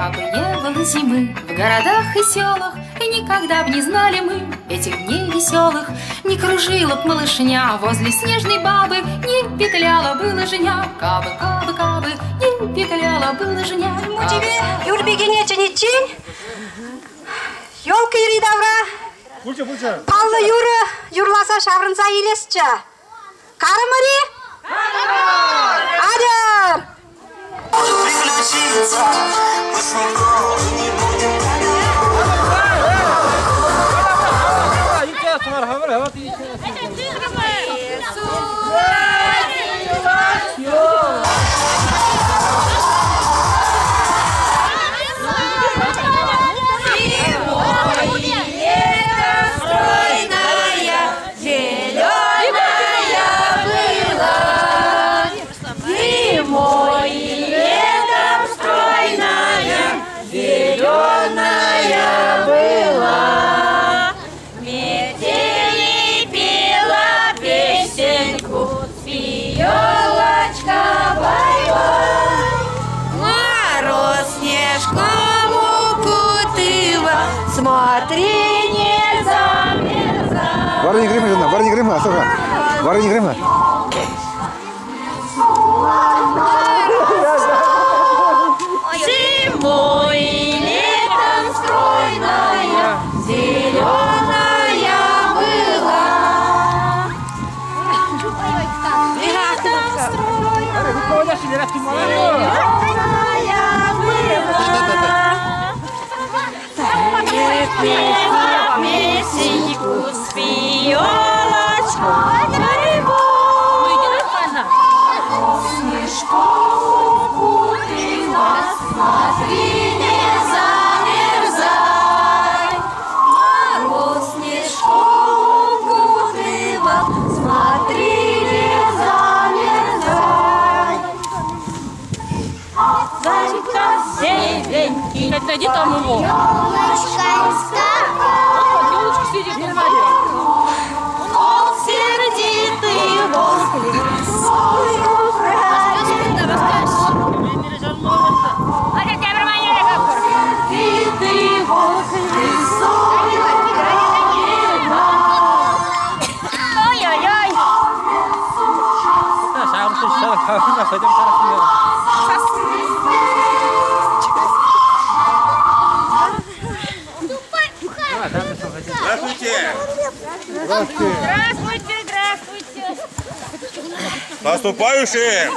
Кабы не было зимы в городах и селах, и никогда б не знали мы этих дней веселых. Не кружила б малышня возле снежной бабы, не петляла бы лыжня. Кабы, кабы, кабы, не петляла бы лыжня. У тебе, Юрбегене, тень? Ёлка ири давра. Паллы юры, юрласа шаврынса елесчі. Карымыри? Адыр! Приключиться, пусть никого не будет. Смотри, не замерзай. Варни Грима, жена, Варни Грима, слушай, Варни Грима. Зимой и летом стройная, зеленая была. Летом стройная, песеньку спиёлочку, снежком укутала, смотри, не замерзай. Мороз снежком укутала, смотри, не замерзай. Зайка серенький, найди там его. Елочка сидит на воде. волк сердитый, волк лесную сердитый волк лесную. Ой-ой-ой. Здравствуйте, здравствуйте. Наступающие!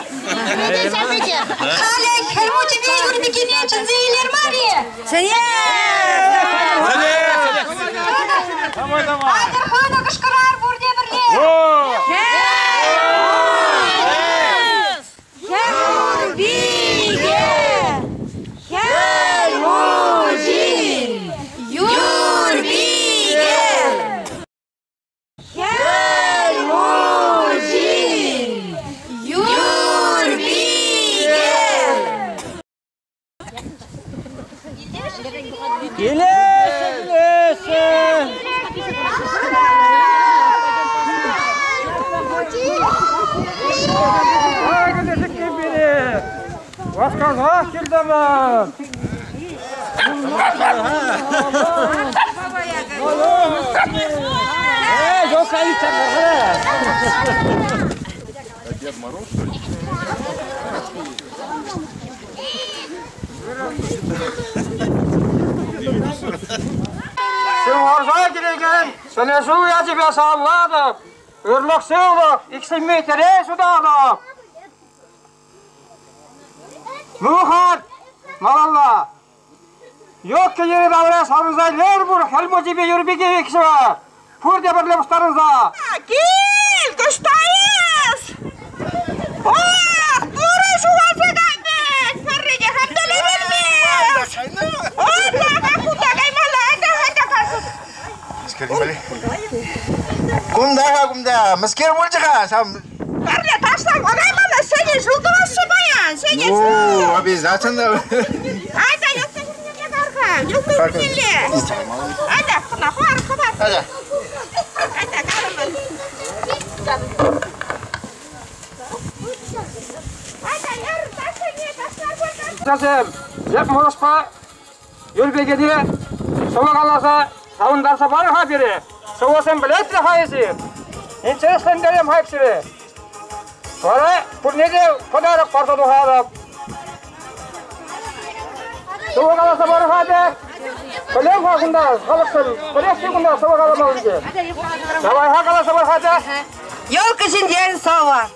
Алей, хельму тебе, Юрбегене, чензейлер Мари. Давай, давай! Айдархана кышкырар бурде бірле. Юрбиге, хельмужин, Юрбиге, хельмужин, Юрбиге. Başkan'a kildemen. Yok ayı çakır. Дед Мороз, что ли? Sen oraya giregen, sen su yazıp yasalladı. Örlük sığlık, 2 metre sudalı. Nuhat, malalla. Yok ki yeri davra sarızaylar bu, helmu gibi Yurbege ikisi var. Burada birle ustarınıza. Gel, kıştayız. Oh, doğru şu alfadandık. Ferrege hamdale vermez. Allah, kakuda kaymala, hadi kalsın. Kumda, meski olacak sam. Ferle taşlam, kaymala seni zulduması bayan, seni Oo, обязательно. Hadi, yoksa yürüyene karka, yoksa yürüyene. Hadi, kına var, kapat. Hadi. Hadi, karımın. Hadi, yarın taşla niye taşlar koydun? Nasıl? Деп мұрышқа өрбегеде соға қаласа сауындарса бары хабері. Соғасын білетті қайысы. Интереслен дәрем хайпсірі. Sonra purnede padarak parta duharap. Soğuk alasa barı hadi. Kalem hakında kalıksın. Kalem sekunda soğuk alamalı diye. Davay hak alasa barı hadi. Ёлка синден сова.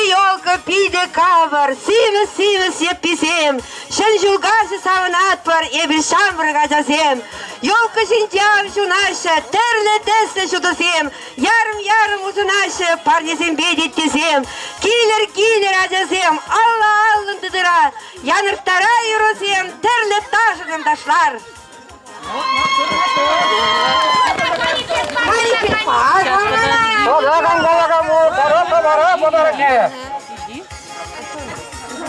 Ёлка, пиде кавар, сивы, сеписем. Шанжугасы саванат пар, эбір шамбырға жазем. Ёлка синден шунаша, терле шудасем. Ярым узунаша, парнесем бедет тезем. Килер ажазем, аллын дыдыра. Яныртара юрусем, терле ташыгын ташлар.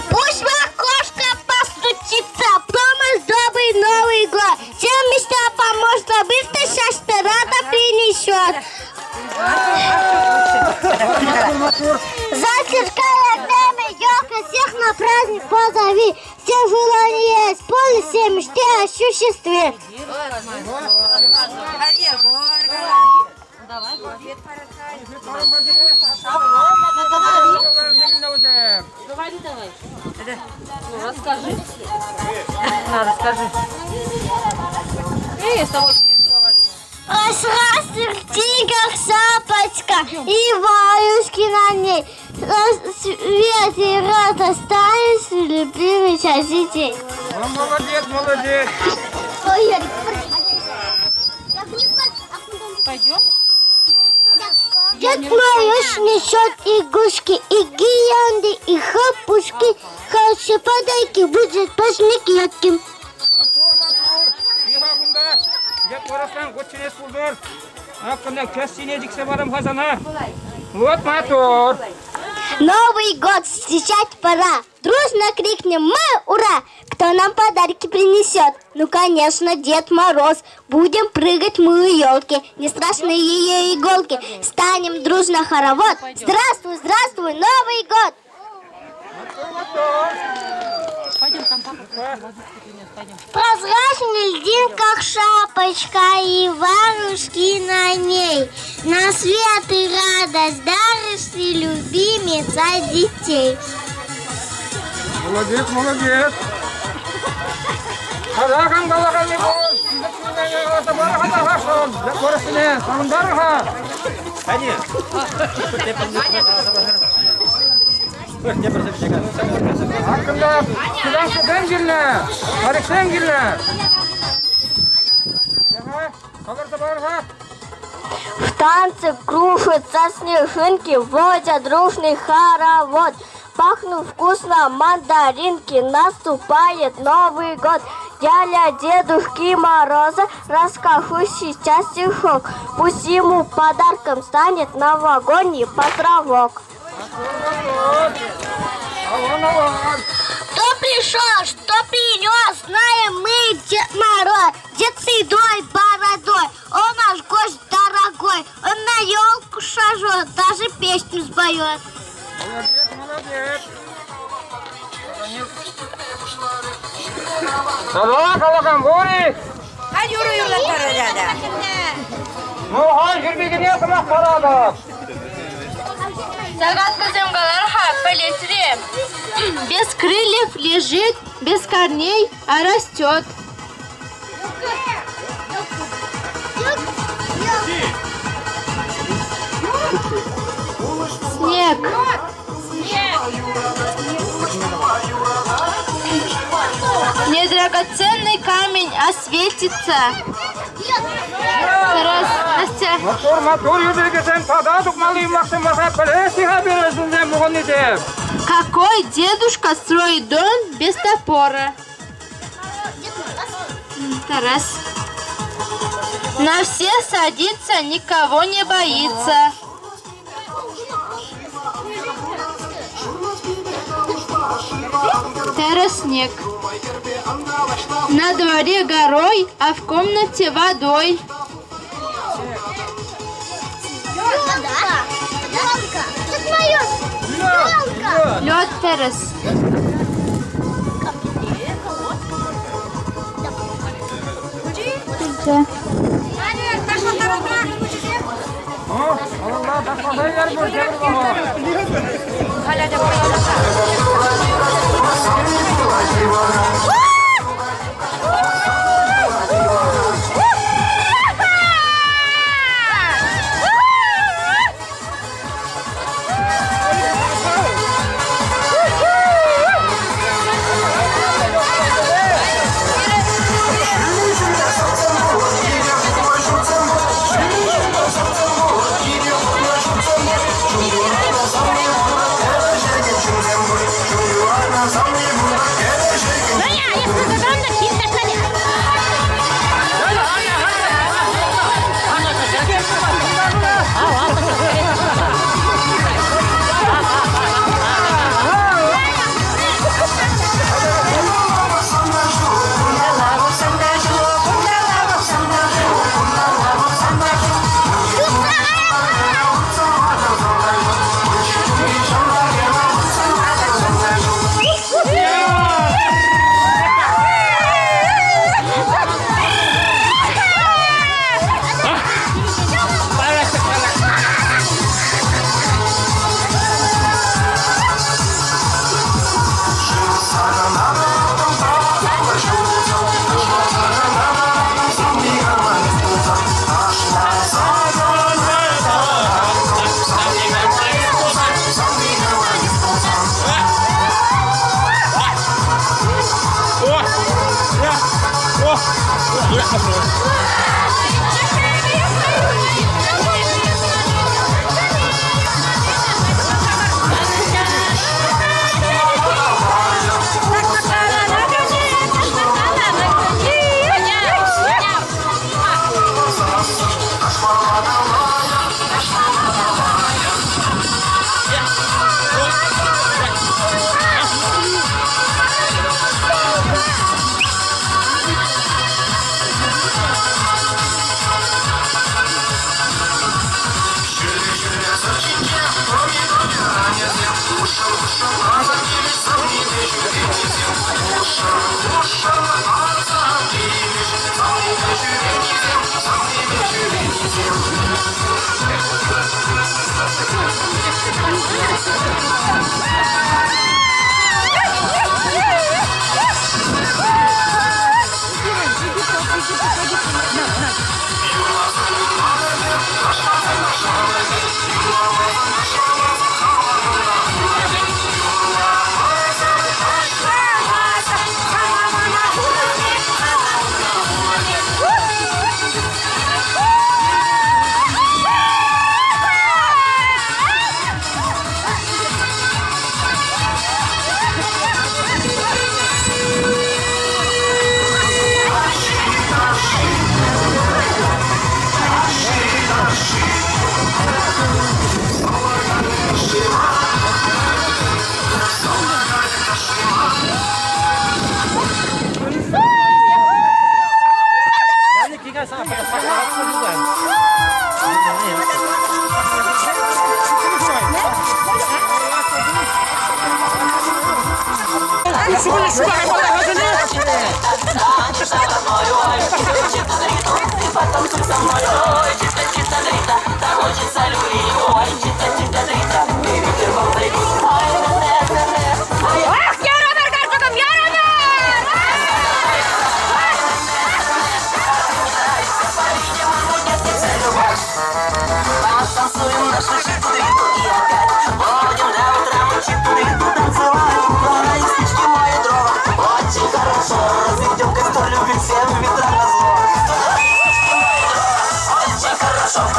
Пусть окошко постучится, помощь добрый Новый год. Всем мечта поможет, быстро счастье рада принесет. Зациркая время, ёлка, всех на праздник позови. Все желания исполни, все мечты осуществи. Расскажи. Расскажи. Я с тобой не разговариваю. Раз в тигах шапочка и варюшки на ней. Свет и радость станешь любимый часитель. Молодец. Пойдем? Дед Мороз несет игрушки, и гирлянды, и хлопушки. Хорошие подарки будут праздник ярким. Дед Мороздан көтшенес бұлдыр. Ақында көстіне діксе барым қазана. Вот мотор. Новый год встречать пора. Дружно крикнем мы ура! Кто нам подарки принесет? Ну, конечно, Дед Мороз. Будем прыгать мы у елки. Не страшны ее иголки. Станем дружно хоровод. Здравствуй, здравствуй, Новый год! Пойдем, там папа. Пойдем. Прозрачный льдин, как шапочка, и варушки на ней. На свет и радость даришь ты, любимица детей. Молодец. Қалаған не бол. Сізді бары қада қашын. Дед Морозіне сауындарға. Әне. Ақында күләңшіден келі. Тарихтен келі. Қаларда барға. В танце кружатся снежинки, водят дружный хоровод. Пахнут вкусно мандаринки, наступает Новый год. Дядя Дедушки Мороза расскажу сейчас стишок. Пусть ему подарком станет новогодний островок. Кто пришел, что принес, знаем мы, Дед Мороз. Дед с седой бородой, он наш гость дорогой. Он на елку шажет, даже песню споет. Молодец. Садова қалаған бори. Юрлап барады. Мұған жүрбегіне сұрақ барады. Загадка земгаларха полетрем. Без крыльев лежит, без корней, а растет. Снег. Не драгоценный камень, а светится. Раз, Настя. Мотор юрбегесен тададық малый мақсым бақа пілесіға бересінден мұғын етем. Какой дедушка строит дом без топора? Раз. На все садится, никого не боится. Снег. На дворе горой, а в комнате водой. Ёлка! Ёлка! Дед Мороз! Ёлка! Лед террас.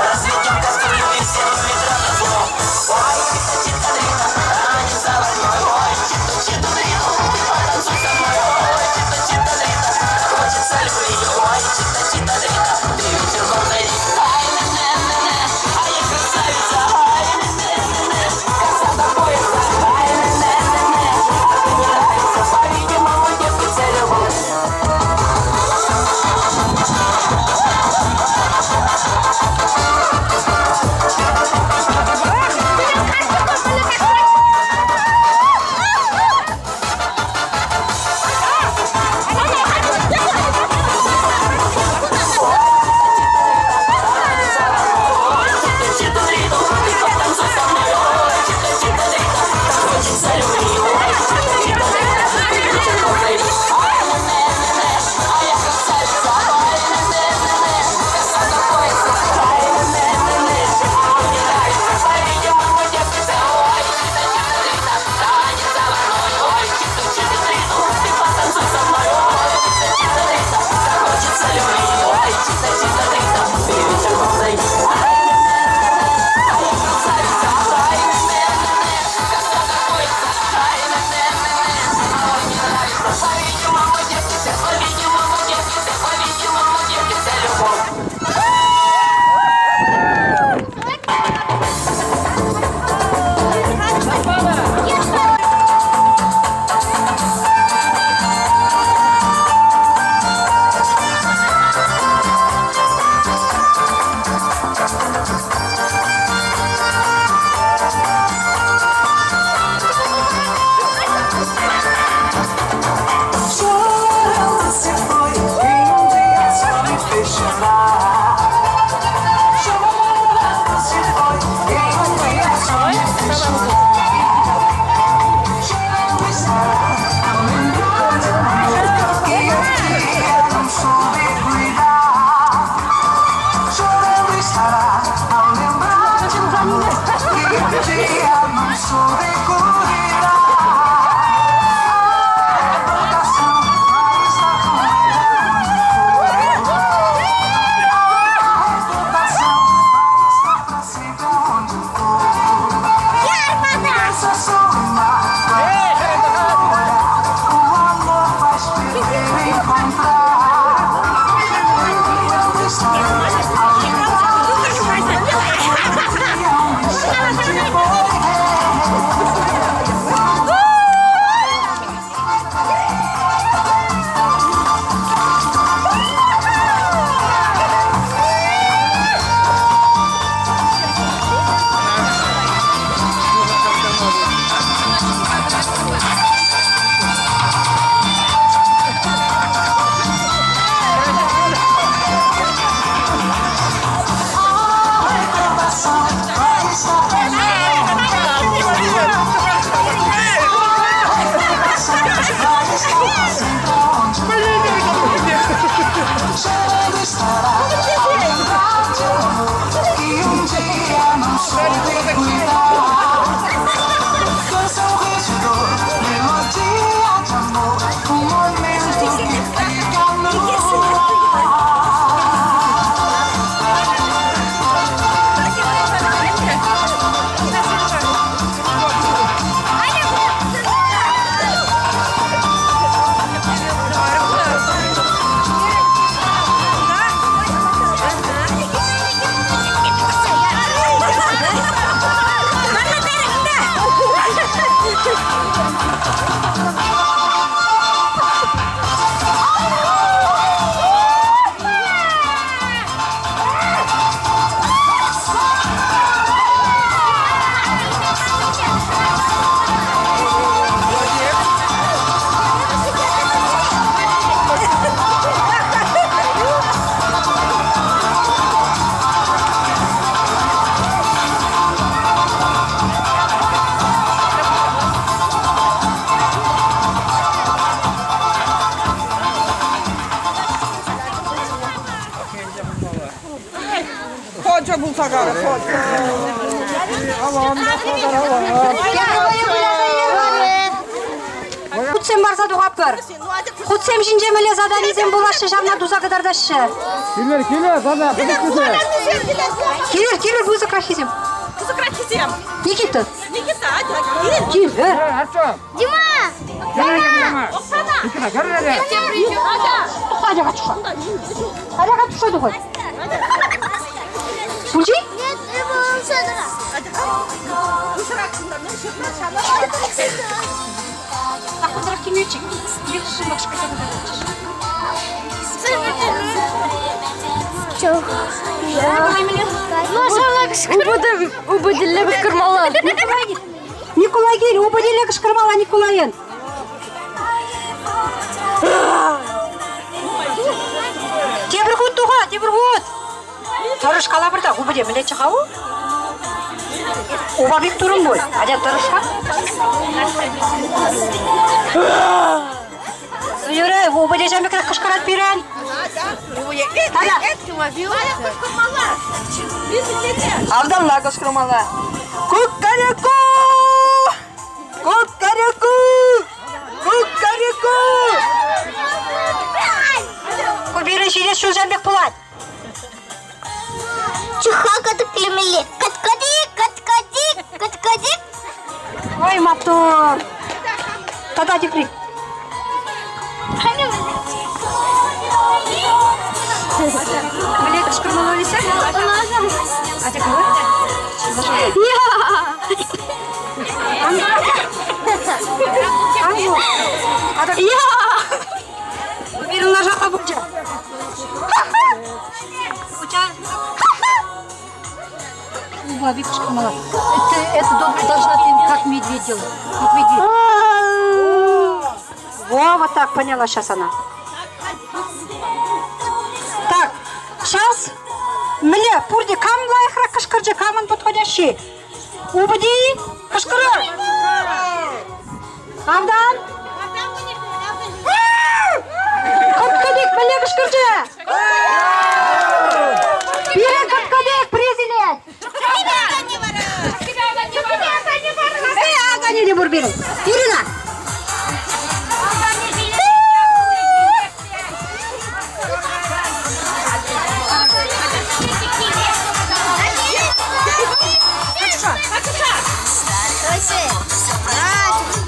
Разведем костер, любви всем ветра на зло. Худсем барса дуғапыр. Худсем жинжемеле заданизем булашы жамна дуза кадардашы. Келер, зада. Келер, бузы крахизем. Никита, Келер. Дима! Аяға түшеді ғой. Пульчи? Нет, его садыра. Ақындырақ кемеучек. Екші бақшқа Убыдылы кышкырмала. Николай кел, убыдылы кышкырмала Николайын. Тебір ғуд тұға, тебір ғуд. Тұрыш қала бірді, убыде білет шығау? Оба бек тұрым бол, адеп тұрышқа. Үйірі, убыде жәмекірі қышқырат берен. Абдалла кышкырмала. Кукареку! Кукареку! Кукареку! Кубирин шидес шул жәмбек болады. Чуха катык келмелі. Каткадик. Ой, мотор. Тада дикри. Білек кышкырмала олесе? А те кого? Кубирин на жаққа бұлча. Бабик кышкырмала. Это добрый должна ты как медведь делать. Как медведь. Во, вот так поняла сейчас она. Так, сейчас мне пурди кам лайхра кышкыржы, камын подходящий. Убыди, кышкыры. Авдан. Кыткадик, мне кышкыржы. Берен кыткадик, президент. Ага, не бур берен. Ирина.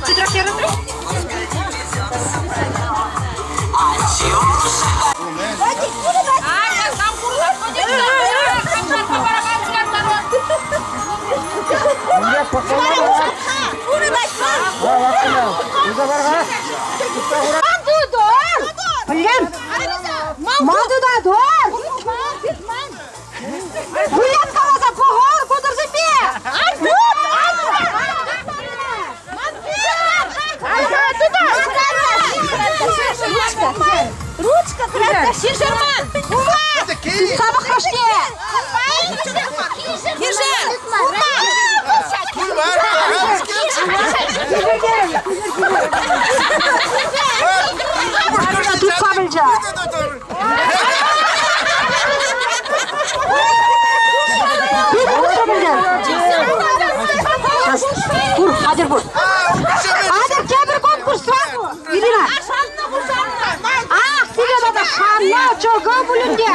Ты трахера? Блин! Мадуда дор! Блин, калаза погор, кудыр зипе! Ручка, кратка, Шишерман! Самых рожде! Тут кабельджа! Тур, Адер бур! Адер, кебір конкурс сразу! Ирина! Ах, тебе надо шанна, чого бүлінде!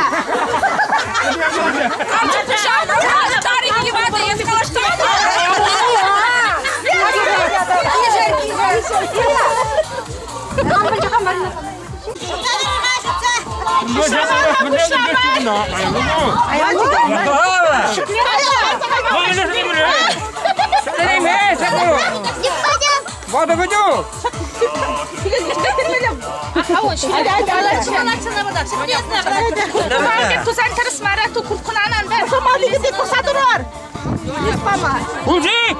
Воду выйду! Узи!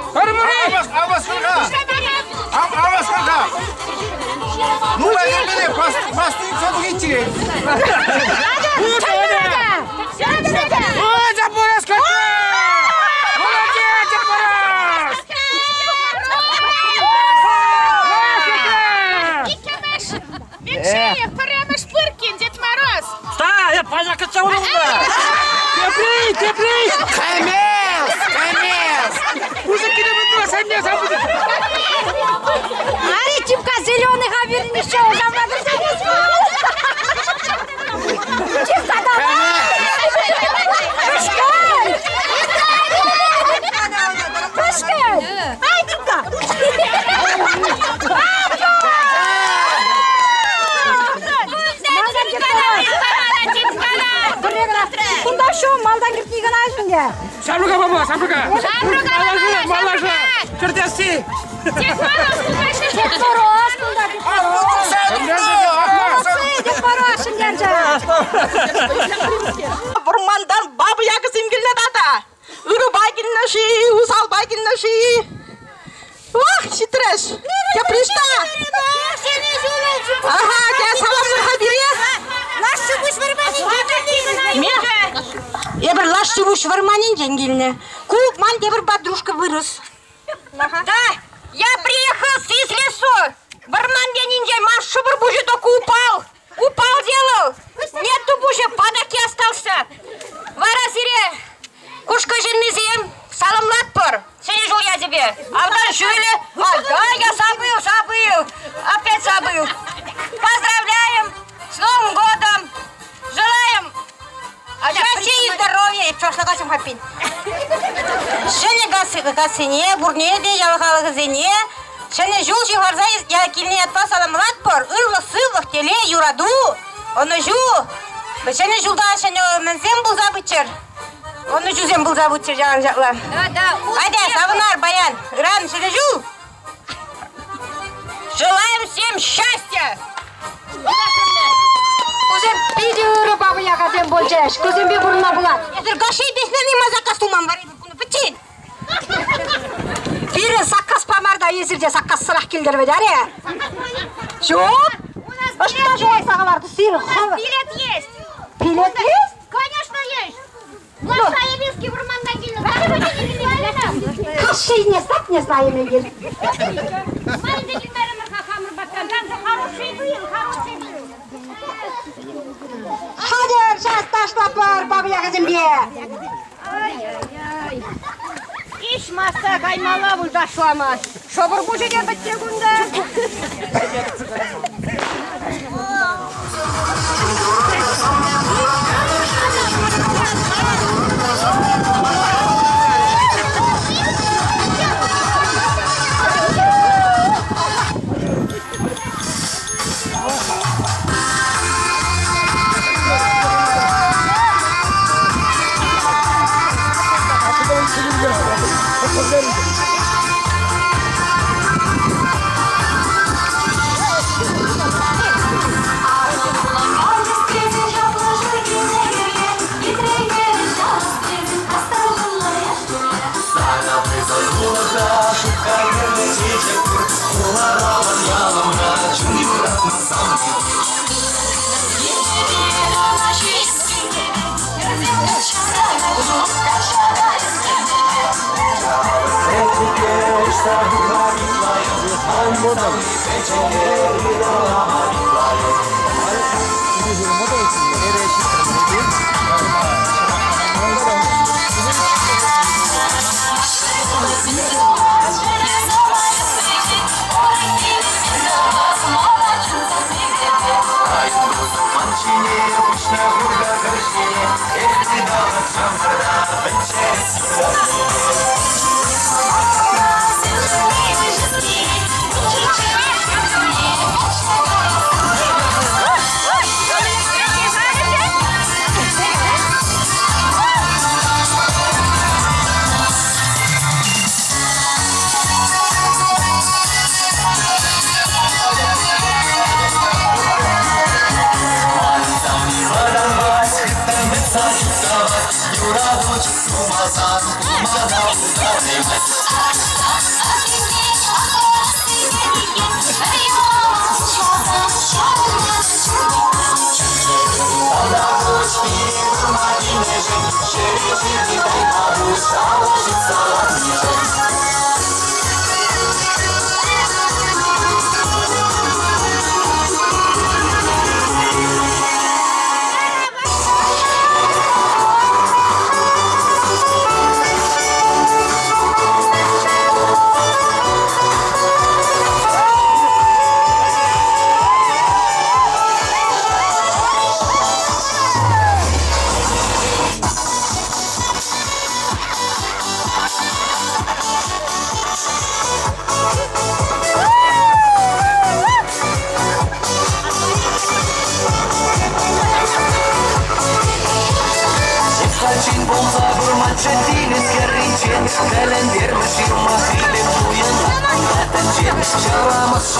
Ну, возьми, постой, все выйти. Ой, Запорожец! Молодец, Запорожец! Венчаев, прямо Шпыркин, Дед Мороз. Да, я понял, как тебя урвал. Ты Верни еще уже в Тихо, давай! Пушкин! Ай, тихо! Кунда шо, малдан киртиген айсыңда? Шабруга, баба, шабруга! Малажа! Чертяси! Дед Мороз, кунда Дед Мороз! Дед Мороз, шындерже! Бурмандан бабы якысым келді дата. Үрі байгінна ши, усал байгінна ши. Ох, хитрыш! Я пришла! Ага, я саламын хабире! Я бір лашчы буш варманин жеңгеліне. Кук ман дебір подружка вырос. Да, я приехал из лесу. Варман денинджай ман шубыр бужи только упал. Упал делал. Нету бужи, в падаке остался. Варазире, кушка женнызем, саламлат пор. Сенежу я тебе. Алдан шуйле. Да, я забыл. Опять забыл. Поздравляем с Новым годом. Желаем счастья и здоровья. И прошлого года хапин. Шене гасыне, бурнеде, ялхалығы зене. Шене жул жихарза я килне атпа саламлат пор. Ырлы сыллық теле юраду. Оны жу. Шене жулда шене менсем бұл забытчыр. Оны жузем бұл забытчыр жағын жақла. Айда, савынар, баян. Иран, шене жул. Желаем всем счастья. Кузем пидюрі бабы яғаден болжаш. Кузем бе бұрынна бұлад. Езір гашей беснені мазақа стуман бар еді күні бітін. Фирін саққас памарда езірде саққас сұрақ келдер беді, әре? Жоқ? Ұшта жоғай сағаларды сирі. Билет есть. Билет есть? Конечно, есть. Глаза Ебинский Бурмандан келді. Қашшей не знак, не знаем егер. Хадер, шас ташлап бар, бабы яғызым бе. Иш маса қаймала бұлда шуамас. Шобыр бұ жеге бітте күнді.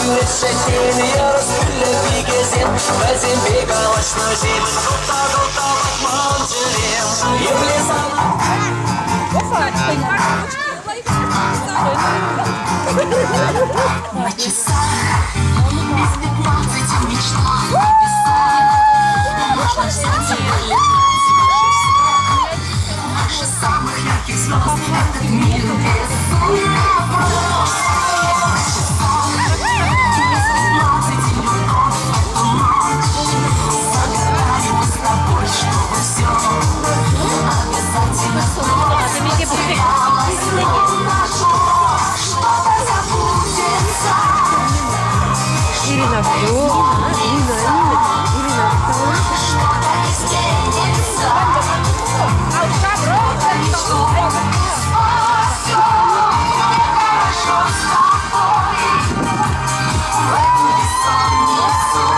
На часах без 15 мечтах можно взять ее, больше самых ярких звезд этот мир рисует вопрос. На часах без 15 минут эту ночь загорали мы с тобой, чтобы все обязательно снова состоялось. Что-то забудется. Ирина, все. Ирина, Что-то изменится. Все хорошо с тобой. В этом бессонный сон.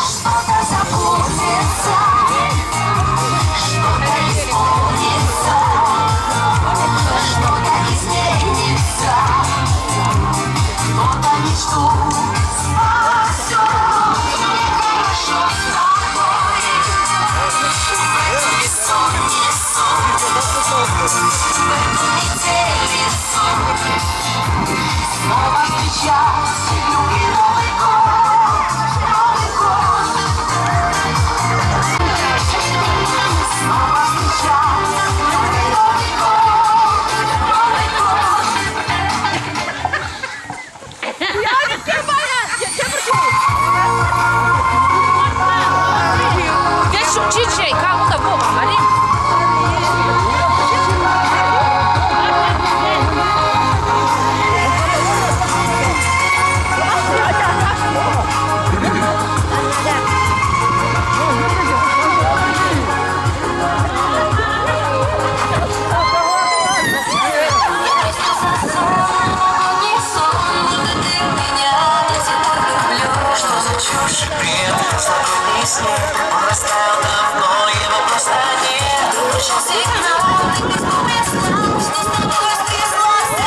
Что-то забудется, что-то исполнится, что-то изменится, кто-то мечту спасет. Хорошо с тобой, бессонный сон, в эту метель сон. Снова встречать любви Новый год, Новый год. Снова встречать любви Новый год, Новый год. Здесь шутчичей, кому-то Вова, Марин. Он растаял давно, его просто нет. Пришел сигнал, ты беспомощна, что с тобой стряслось.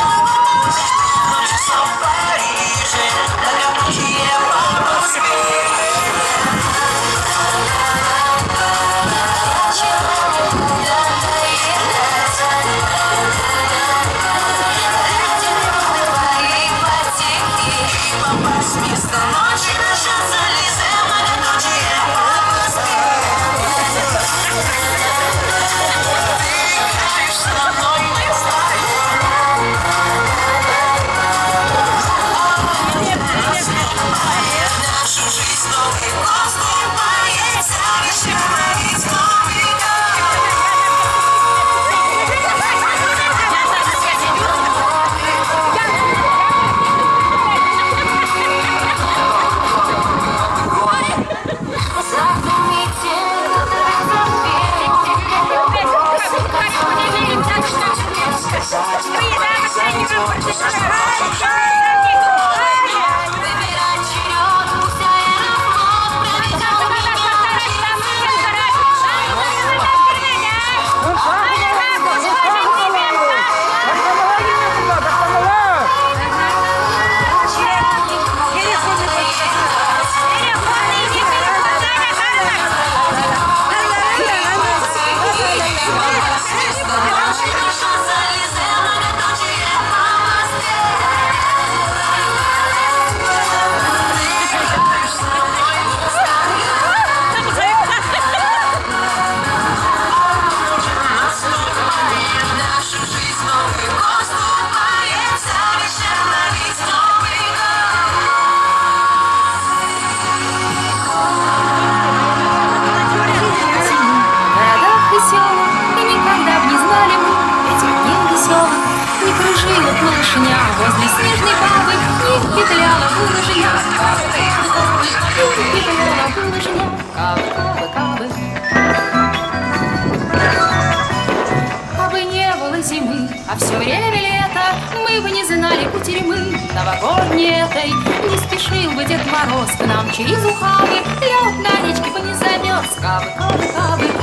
Ночью сон в Париже, многолюдие по Москве. Твои потехи, попасть вместо ночи, дожаться лизе многолюдие по Москве. кружила малышня возле снежной бабы, не петляла бы лыжня. Не петляла бы лыжня. Кабы. Кабы не было зимы, а все время лето, мы бы не знали кутерьмы новогодней этой. Не спешил бы Дед Мороз к нам через ухабы, лед на речке бы не замерз. Кабы.